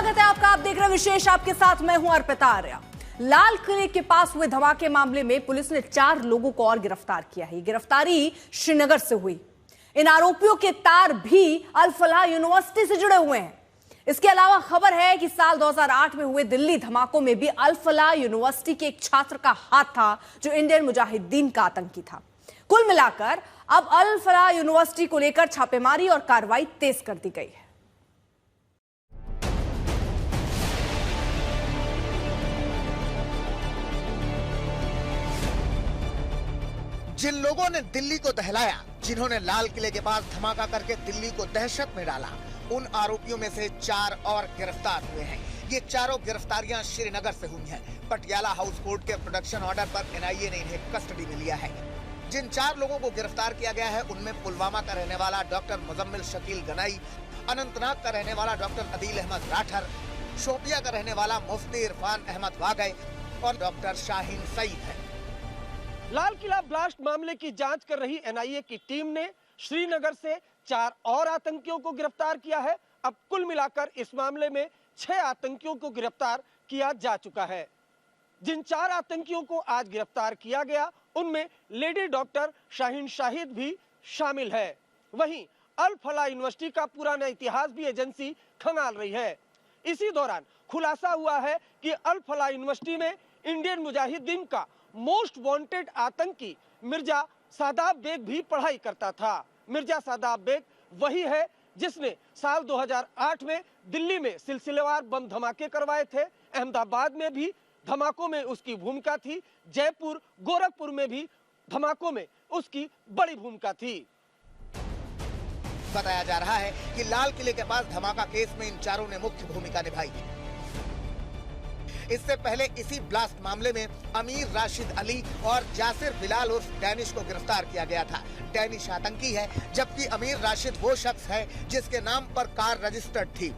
स्वागत है आपका। आप देख रहे हैं विशेष, आपके साथ मैं हूं अर्पिता आर्या। लाल किले के पास हुए धमाके मामले में पुलिस ने 4 लोगों को और गिरफ्तार किया है। गिरफ्तारी श्रीनगर से हुई। इन आरोपियों के तार भी अल फलाह यूनिवर्सिटी से जुड़े हुए हैं। इसके अलावा खबर है कि साल 2008 में हुए दिल्ली धमाकों में भी अल फलाह यूनिवर्सिटी के एक छात्र का हाथ था जो इंडियन मुजाहिदीन का आतंकी था। कुल मिलाकर अब अल फलाह यूनिवर्सिटी को लेकर छापेमारी और कार्रवाई तेज कर दी गई है। जिन लोगों ने दिल्ली को दहलाया, जिन्होंने लाल किले के पास धमाका करके दिल्ली को दहशत में डाला, उन आरोपियों में से 4 और गिरफ्तार हुए हैं। ये चारों गिरफ्तारियां श्रीनगर से हुई हैं। पटियाला हाउस कोर्ट के प्रोडक्शन ऑर्डर पर एनआईए ने इन्हें कस्टडी में लिया है। जिन 4 लोगों को गिरफ्तार किया गया है उनमें पुलवामा का रहने वाला डॉक्टर मुजम्मिल शकील गनाई, अनंतनाग का रहने वाला डॉक्टर अदील अहमद राठर, शोपिया का रहने वाला मुफ्ती इरफान अहमद वागई और डॉक्टर शाहीन सईद है। लाल किला ब्लास्ट मामले की जांच कर रही एनआईए की टीम ने श्रीनगर से 4 और आतंकियों को गिरफ्तार किया है। अब कुल मिलाकर इस मामले में 6 आतंकियों को गिरफ्तार किया जा चुका है। जिन 4 आतंकियों को आज गिरफ्तार किया गया उनमें लेडी डॉक्टर शाहीन शाहिद भी शामिल है। वहीं अल फलाह यूनिवर्सिटी का पुराना इतिहास भी एजेंसी खंगाल रही है। इसी दौरान खुलासा हुआ है कि अल फलाह यूनिवर्सिटी में इंडियन मुजाहिदीन का मोस्ट वांटेड आतंकी मिर्जा सादाब बेग भी पढ़ाई करता था। मिर्जा सादाब बेग वही है जिसने साल 2008 में दिल्ली में सिलसिलेवार बम धमाके करवाए थे। अहमदाबाद में भी धमाकों में उसकी भूमिका थी। जयपुर, गोरखपुर में भी धमाकों में उसकी बड़ी भूमिका थी। बताया जा रहा है कि लाल किले के पास धमाका केस में इन चारों ने मुख्य भूमिका निभाई है। इससे पहले इसी ब्लास्ट मामले में अमीर राशिद अली और जासिर बिलाल उर्फ डैनिश को गिरफ्तार किया गया था। डैनिश आतंकी है, जबकि अमीर राशिद वो शख्स है जिसके नाम पर कार रजिस्टर्ड थी।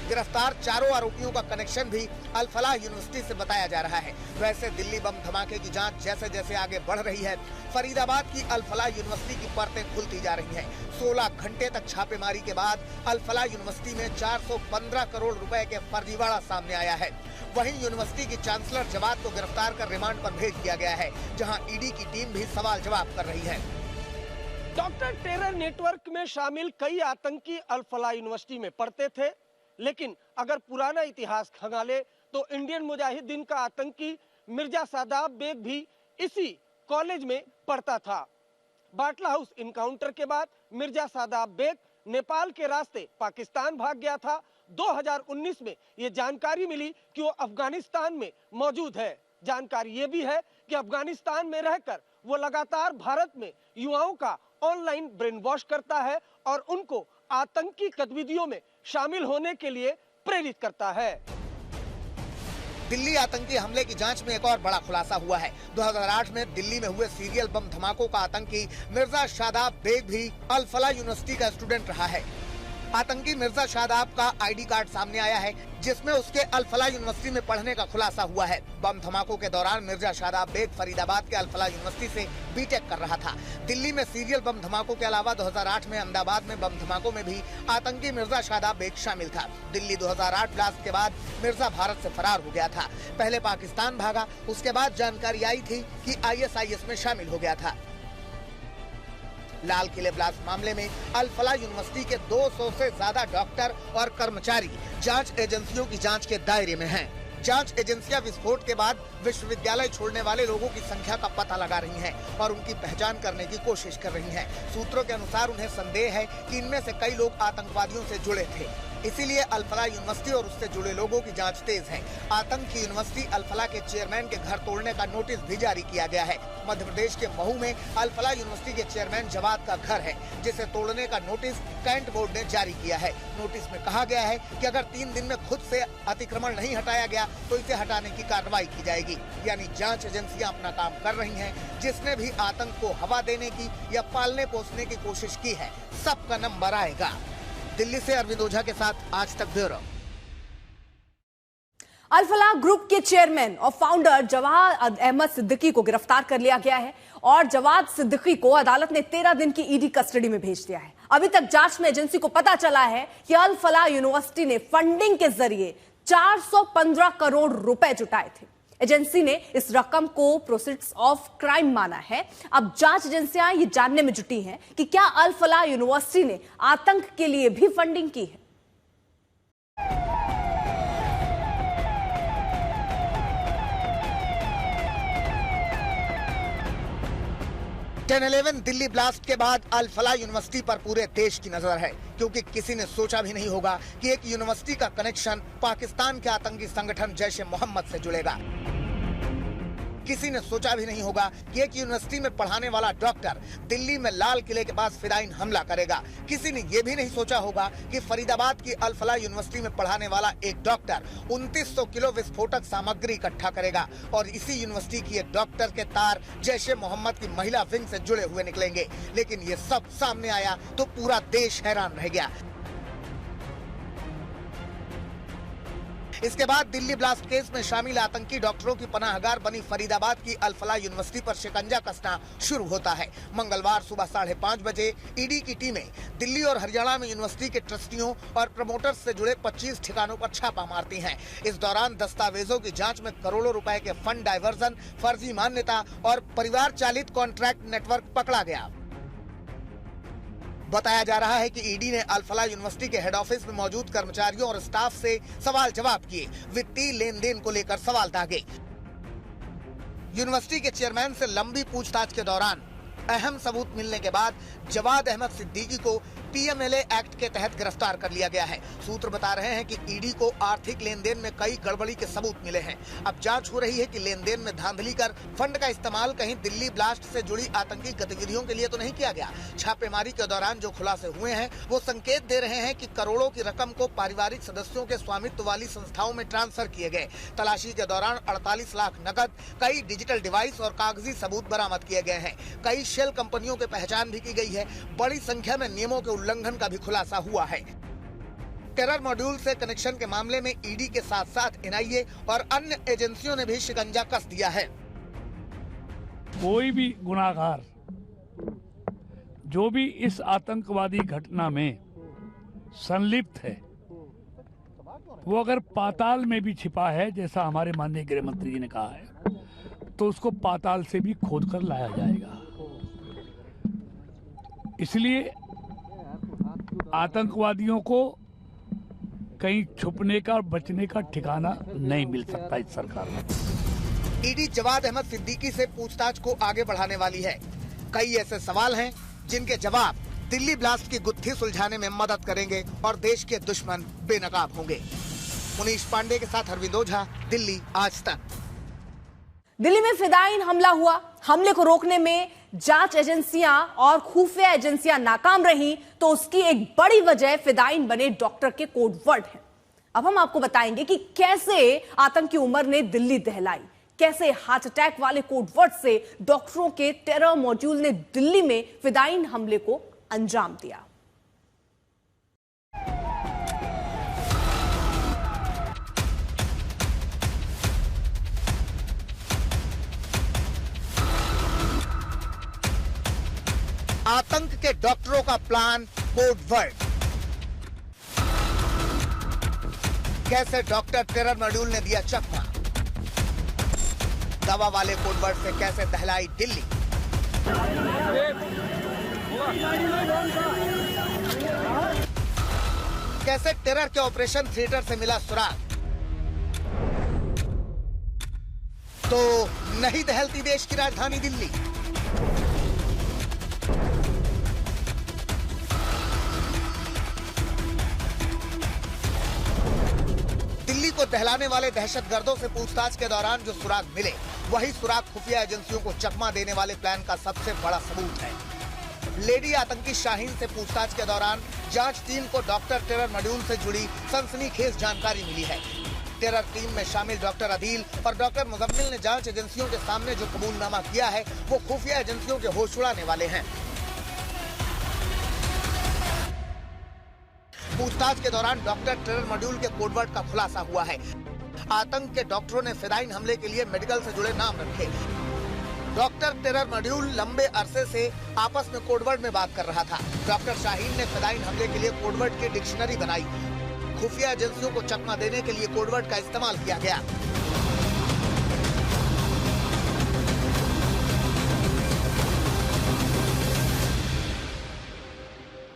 गिरफ्तार चारों आरोपियों का कनेक्शन भी अल फलाह यूनिवर्सिटी से बताया जा रहा है। वैसे दिल्ली बम धमाके की जांच जैसे जैसे आगे बढ़ रही है, फरीदाबाद की अल फलाह यूनिवर्सिटी की परतें खुलती जा रही हैं। 16 घंटे तक छापेमारी के बाद अल फलाह यूनिवर्सिटी में 415 करोड़ रुपए के फर्जीवाड़ा सामने आया है। वहीं यूनिवर्सिटी की चांसलर जवाद को गिरफ्तार कर रिमांड पर भेज दिया गया है, जहाँ ईडी की टीम भी सवाल जवाब कर रही है। डॉक्टर टेरर नेटवर्क में शामिल कई आतंकी अल फलाह यूनिवर्सिटी में पढ़ते थे, लेकिन अगर पुराना इतिहास खंगाले तो इंडियन मुजाहिदीन का आतंकी मिर्जा सादाब बेग भी इसी कॉलेज में पढ़ता था। बाटला हाउस इनकाउंटर के बाद मिर्जा सादाब बेग नेपाल के रास्ते पाकिस्तान भाग गया था। 2019 में ये जानकारी मिली कि वो अफगानिस्तान में मौजूद है। जानकारी ये भी है कि अफगानिस्तान में रहकर वो लगातार भारत में युवाओं का ऑनलाइन ब्रेन वॉश करता है और उनको आतंकी गतिविधियों में शामिल होने के लिए प्रेरित करता है। दिल्ली आतंकी हमले की जांच में एक और बड़ा खुलासा हुआ है। 2008 में दिल्ली में हुए सीरियल बम धमाकों का आतंकी मिर्जा शादाब बेग भी अल फलाह यूनिवर्सिटी का स्टूडेंट रहा है। आतंकी मिर्जा शादाब का आईडी कार्ड सामने आया है, जिसमें उसके अल फलाह यूनिवर्सिटी में पढ़ने का खुलासा हुआ है। बम धमाकों के दौरान मिर्जा शादाब बेग फरीदाबाद के अल फलाह यूनिवर्सिटी से बीटेक कर रहा था। दिल्ली में सीरियल बम धमाकों के अलावा 2008 में अहमदाबाद में बम धमाकों में भी आतंकी मिर्जा शादाब बेग शामिल था। दिल्ली 2008 ब्लास्ट के बाद मिर्जा भारत से फरार हो गया था। पहले पाकिस्तान भागा, उसके बाद जानकारी आई थी कि ISIS में शामिल हो गया था। लाल किले ब्लास्ट मामले में अल फलाह यूनिवर्सिटी के 200 से ज्यादा डॉक्टर और कर्मचारी जांच एजेंसियों की जांच के दायरे में हैं। जांच एजेंसियां विस्फोट के बाद विश्वविद्यालय छोड़ने वाले लोगों की संख्या का पता लगा रही हैं और उनकी पहचान करने की कोशिश कर रही हैं। सूत्रों के अनुसार उन्हें संदेह है कि इनमें से कई लोग आतंकवादियों से जुड़े थे, इसीलिए अल फलाह यूनिवर्सिटी और उससे जुड़े लोगों की जांच तेज है। आतंकी यूनिवर्सिटी अल फलाह के चेयरमैन के घर तोड़ने का नोटिस भी जारी किया गया है। मध्य प्रदेश के महू में अल फलाह यूनिवर्सिटी के चेयरमैन जवाद का घर है, जिसे तोड़ने का नोटिस कैंट बोर्ड ने जारी किया है। नोटिस में कहा गया है कि अगर 3 दिन में खुद से अतिक्रमण नहीं हटाया गया तो इसे हटाने की कार्रवाई की जाएगी। यानी जांच एजेंसियां अपना काम कर रही हैं। जिसने भी आतंक को हवा देने की या पालने पोसने की कोशिश की है, सबका नंबर आएगा। दिल्ली से अरविंद ओझा के साथ आज तक ब्यूरो। अल फलाह ग्रुप के चेयरमैन और फाउंडर जवाद अहमद सिद्दीकी को गिरफ्तार कर लिया गया है और जवाद सिद्दीकी को अदालत ने 13 दिन की ईडी कस्टडी में भेज दिया है। अभी तक जांच में एजेंसी को पता चला है कि अल फलाह यूनिवर्सिटी ने फंडिंग के जरिए 415 करोड़ रुपए जुटाए थे। एजेंसी ने इस रकम को प्रोसीड्स ऑफ क्राइम माना है। अब जांच एजेंसियां ये जानने में जुटी हैं कि क्या अल फलाह यूनिवर्सिटी ने आतंक के लिए भी फंडिंग की है। 10/11 दिल्ली ब्लास्ट के बाद अल फलाह यूनिवर्सिटी पर पूरे देश की नजर है, क्योंकि किसी ने सोचा भी नहीं होगा कि एक यूनिवर्सिटी का कनेक्शन पाकिस्तान के आतंकी संगठन जैश ए मोहम्मद से जुड़ेगा। किसी ने सोचा भी नहीं होगा कि एक यूनिवर्सिटी में पढ़ाने वाला डॉक्टर दिल्ली में लाल किले के पास फिदायीन हमला करेगा। किसी ने यह भी नहीं सोचा होगा कि फरीदाबाद की अल फलाह यूनिवर्सिटी में पढ़ाने वाला एक डॉक्टर 2900 किलो विस्फोटक सामग्री इकट्ठा करेगा और इसी यूनिवर्सिटी की एक डॉक्टर के तार जैश ए मोहम्मद की महिला विंग से जुड़े हुए निकलेंगे। लेकिन ये सब सामने आया तो पूरा देश हैरान रह गया। इसके बाद दिल्ली ब्लास्ट केस में शामिल आतंकी डॉक्टरों की पनाहगार बनी फरीदाबाद की अल फलाह यूनिवर्सिटी पर शिकंजा कसना शुरू होता है। मंगलवार सुबह 5:30 बजे ईडी की टीमें दिल्ली और हरियाणा में यूनिवर्सिटी के ट्रस्टियों और प्रमोटर्स से जुड़े 25 ठिकानों पर छापा मारती हैं। इस दौरान दस्तावेजों की जांच में करोड़ों रुपए के फंड डायवर्जन, फर्जी मान्यता और परिवार चालित कॉन्ट्रैक्ट नेटवर्क पकड़ा गया। बताया जा रहा है कि ईडी ने अल फलाह यूनिवर्सिटी के हेड ऑफिस में मौजूद कर्मचारियों और स्टाफ से सवाल जवाब किए, वित्तीय लेन देन को लेकर सवाल दागे। यूनिवर्सिटी के चेयरमैन से लंबी पूछताछ के दौरान अहम सबूत मिलने के बाद जवाद अहमद सिद्दीकी को पीएमएलए एक्ट के तहत गिरफ्तार कर लिया गया है। सूत्र बता रहे हैं कि ईडी को आर्थिक लेन देन में कई गड़बड़ी के सबूत मिले हैं। अब जांच हो रही है कि लेन देन में धांधली कर फंड का इस्तेमाल कहीं दिल्ली ब्लास्ट से जुड़ी आतंकी गतिविधियों के लिए तो नहीं किया गया। छापेमारी के दौरान जो खुलासे हुए हैं वो संकेत दे रहे हैं कि करोड़ों की रकम को पारिवारिक सदस्यों के स्वामित्व वाली संस्थाओं में ट्रांसफर किए गए। तलाशी के दौरान 48 लाख नकद, कई डिजिटल डिवाइस और कागजी सबूत बरामद किए गए हैं। कई शेल कंपनियों की पहचान भी की गई है। बड़ी संख्या में नियमों के उल्लंघन का भी खुलासा हुआ है। टेरर मॉड्यूल से कनेक्शन के मामले में ईडी के साथ साथ एनआईए और अन्य एजेंसियों ने भी शिकंजा कस दिया है। कोई भी गुनाहगार जो भी इस आतंकवादी घटना में संलिप्त है, वो अगर पाताल में भी छिपा है, जैसा हमारे माननीय गृह मंत्री जी ने कहा है, तो उसको पाताल से भी खोद कर लाया जाएगा। इसलिए आतंकवादियों को कहीं छुपने का और बचने का ठिकाना नहीं मिल सकता इस सरकार में। ईडी जवाद अहमद सिद्दीकी से पूछताछ को आगे बढ़ाने वाली है। कई ऐसे सवाल हैं जिनके जवाब दिल्ली ब्लास्ट की गुत्थी सुलझाने में मदद करेंगे और देश के दुश्मन बेनकाब होंगे। मुनीश पांडे के साथ अरविंद ओझा, दिल्ली आज तक। दिल्ली में फिदायीन हमला हुआ। हमले को रोकने में जांच एजेंसियां और खुफिया एजेंसियां नाकाम रही, तो उसकी एक बड़ी वजह फिदायीन बने डॉक्टर के कोड वर्ड है। अब हम आपको बताएंगे कि कैसे आतंकी उमर ने दिल्ली दहलाई, कैसे हार्ट अटैक वाले कोड वर्ड से डॉक्टरों के टेरर मॉड्यूल ने दिल्ली में फिदायीन हमले को अंजाम दिया। आतंक के डॉक्टरों का प्लान, कोड वर्ड। कैसे डॉक्टर टेरर मॉड्यूल ने दिया चकमा, दवा वाले कोड वर्ड से कैसे दहलाई दिल्ली। कैसे टेरर के ऑपरेशन थिएटर से मिला सुराग, तो नहीं दहलती देश की राजधानी दिल्ली। दिल्ली को दहलाने वाले दहशतगर्दों से पूछताछ के दौरान जो सुराग मिले, वही सुराग खुफिया एजेंसियों को चकमा देने वाले प्लान का सबसे बड़ा सबूत है। लेडी आतंकी शाहीन से पूछताछ के दौरान जांच टीम को डॉक्टर टेरर मॉड्यूल से जुड़ी सनसनीखेज जानकारी मिली है। टेरर टीम में शामिल डॉक्टर अदील और डॉक्टर मुजम्मिल ने जांच एजेंसियों के सामने जो कबूलनामा किया है, वो खुफिया एजेंसियों के होश उड़ाने वाले हैं। पूछताछ के दौरान डॉक्टर टेरर मॉड्यूल के कोडवर्ड का खुलासा हुआ है। आतंक के डॉक्टरों ने फिदायीन हमले के लिए मेडिकल से जुड़े नाम रखे। डॉक्टर टेरर मॉड्यूल लंबे अरसे से आपस में कोडवर्ड में बात कर रहा था। डॉक्टर शाहीन ने फिदाइन हमले के लिए कोडवर्ड की डिक्शनरी बनाई। खुफिया एजेंसियों को चकमा देने के लिए कोडवर्ड का इस्तेमाल किया गया।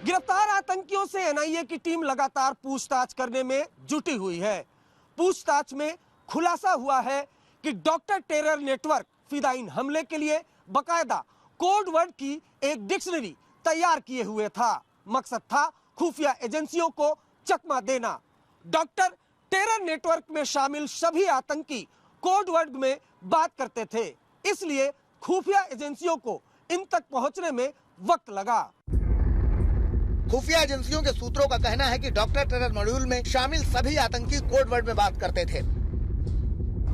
गिरफ्तार आतंकियों से एनआईए की टीम लगातार पूछताछ करने में जुटी हुई है। पूछताछ में खुलासा हुआ है कि डॉक्टर टेरर नेटवर्क फिदाइन हमले के लिए बकायदा कोड वर्ड की एक डिक्शनरी तैयार किए हुए था। मकसद था खुफिया एजेंसियों को चकमा देना। डॉक्टर टेरर नेटवर्क में शामिल सभी आतंकी कोड वर्ड में बात करते थे, इसलिए खुफिया एजेंसियों को इन तक पहुंचने में वक्त लगा। खुफिया एजेंसियों के सूत्रों का कहना है कि डॉक्टर टेरर मॉड्यूल में शामिल सभी आतंकी कोडवर्ड में बात करते थे।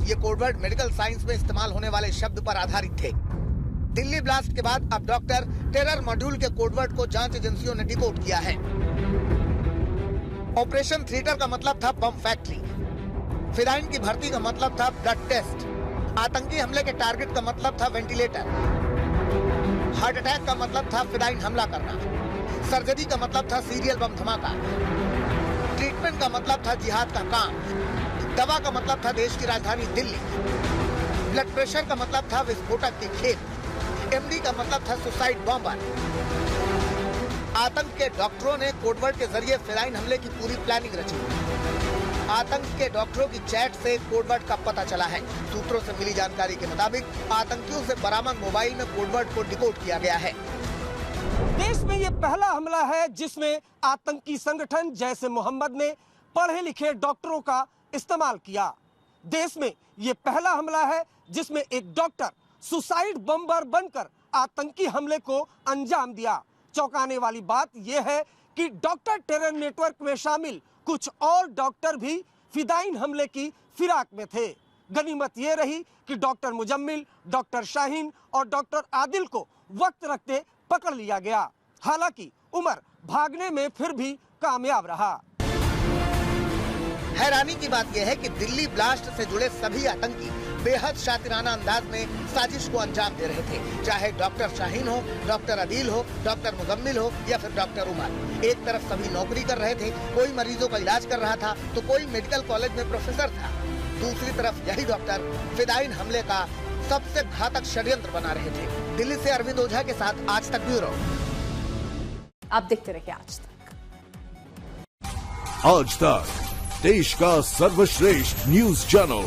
ये कोडवर्ड मेडिकल साइंस में इस्तेमाल होने वाले शब्द पर आधारित थे। दिल्ली ब्लास्ट के बाद अब डॉक्टर टेरर मॉड्यूल के कोडवर्ड को जांच एजेंसियों ने डिकोड किया है। ऑपरेशन थिएटर का मतलब था बम फैक्ट्री। फिदाइन की भर्ती का मतलब था ब्लड टेस्ट। आतंकी हमले के टारगेट का मतलब था वेंटिलेटर। हार्ट अटैक का मतलब था फिदाइन हमला करना। सर्जरी का मतलब था सीरियल बम धमाका। ट्रीटमेंट का मतलब था जिहाद का काम। दवा का मतलब था देश की राजधानी दिल्ली। ब्लड प्रेशर का मतलब था विस्फोटक की खेप। एमडी का मतलब था सुसाइड बॉम्बर। आतंक के डॉक्टरों ने कोडवर्ड के जरिए फिदाइन हमले की पूरी प्लानिंग रची। आतंक के डॉक्टरों की चैट से कोडवर्ड का पता चला है। सूत्रों से मिली जानकारी के मुताबिक आतंकियों से बरामद मोबाइल में कोडवर्ड को डिकोड किया गया है। देश में ये पहला हमला है जिसमें आतंकी संगठन जैश ए मोहम्मद ने पढ़े लिखे डॉक्टरों का इस्तेमाल किया। देश में ये पहला हमला है जिसमें एक डॉक्टर सुसाइड बम्बर बनकर आतंकी हमले को अंजाम दिया। चौंकाने वाली बात यह है कि डॉक्टर टेरर नेटवर्क में शामिल कुछ और डॉक्टर भी फिदाइन हमले की फिराक में थे। गनीमत ये रही कि डॉक्टर मुजम्मिल, डॉक्टर शाहीन और डॉक्टर आदिल को वक्त रखते पकड़ लिया गया। हालांकि उमर भागने में फिर भी कामयाब रहा। हैरानी की बात यह है कि दिल्ली ब्लास्ट से जुड़े सभी आतंकी बेहद शातिराना अंदाज में साजिश को अंजाम दे रहे थे। चाहे डॉक्टर शाहीन हो, डॉक्टर आदिल हो, डॉक्टर मुजम्मिल हो या फिर डॉक्टर उमर। एक तरफ सभी नौकरी कर रहे थे, कोई मरीजों का इलाज कर रहा था तो कोई मेडिकल कॉलेज में प्रोफेसर था। दूसरी तरफ यही डॉक्टर फिदाइन हमले का सबसे घातक षड्यंत्र बना रहे थे। दिल्ली से अरविंद ओझा के साथ आज तक ब्यूरो। आप देखते रहिए आज तक देश का सर्वश्रेष्ठ न्यूज चैनल।